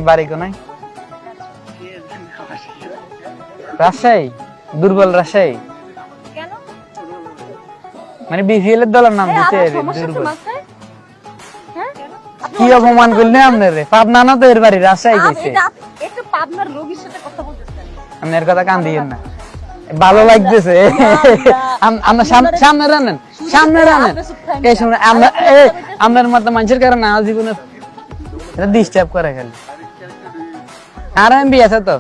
বাড়ি কোনায়? রাজশাহী? দুর্বল রাজশাহী কেন? মানে বিপিএল এর দলের নাম দিতে আপনার সমস্যা কি দুর্বল। মাথায়? হ্যাঁ? কি অপমান করলে আপনার রে? পাবনা না তো এর বাড়ি রাজশাহী গেছে। একটু পাবনার রোগীর সাথে কথা বলতেছেন। আপনার কথা কান দিয়েন না, ভালো লাগতেছে। আমরা সামনে রানেন, সামনে রানেন। এই সময় আমরা আপনার মতো মানুষের কারণে আমার জীবনে ডিস্টার্ব করে খালি। আর এমবি আছে তো,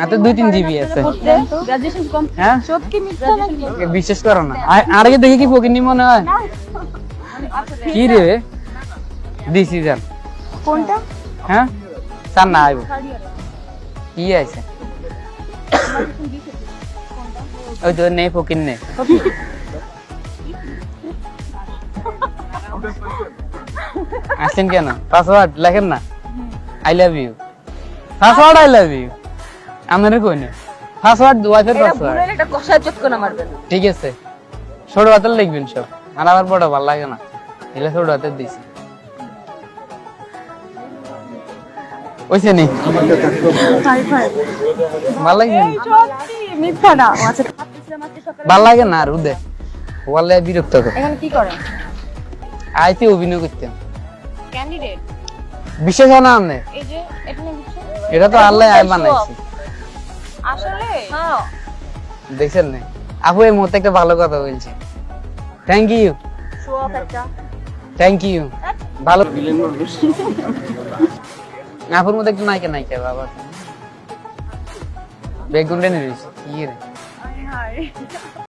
আর তো 2-3 জিবি আছে। গ্রাজুয়েশন কম। হ্যাঁ, সব কি মিথ্যা নাকি? বিশ্বাস করো না। আর আগে দেখি কি ফকিনি মনে হয়। কি রে দিছি যান? কোনটা? হ্যাঁ, স্যার না আইব কি আছে? ওই তো নেই ফকির নেই। আসেন কেন? পাসওয়ার্ড লেখেন না, I love you. Password I love you আমারে কই না। পাসওয়ার্ড ওয়াইফাই এটা পাসওয়ার্ড ভুলের একটা কষায় চটকনা মারবেন। ঠিক আছে, ছোট হাতের লিখবেন সব। আর আমার বড় ভালো লাগে না, এগুলো ছোট হাতের দিছি। ওইছে নি ভালো লাগে না, সত্যি মিথ্যা না। আচ্ছা, ভালো লাগে না। আর উদে ওয়ালে বিরক্ত করে। এখানে কি করেন? আইতে অভিনয় করতেন। ক্যান্ডিডেট। বিশেষ হয় না আপনি? এই যে এটা নিয়ে বুঝছেন? এটা তো আল্লাহ আই বানাইছি। আসলে হ্যাঁ। দেখছেন না আপু, এই মুহূর্তে একটা ভালো কথা বলছি। থ্যাংক ইউ, শো অফ একটা। Thank you. ভালো আপুর মধ্যে একটু নায়িকা নায়িকা বাবা বেগুন টেনে দিয়েছি কি রে। হায় হায়।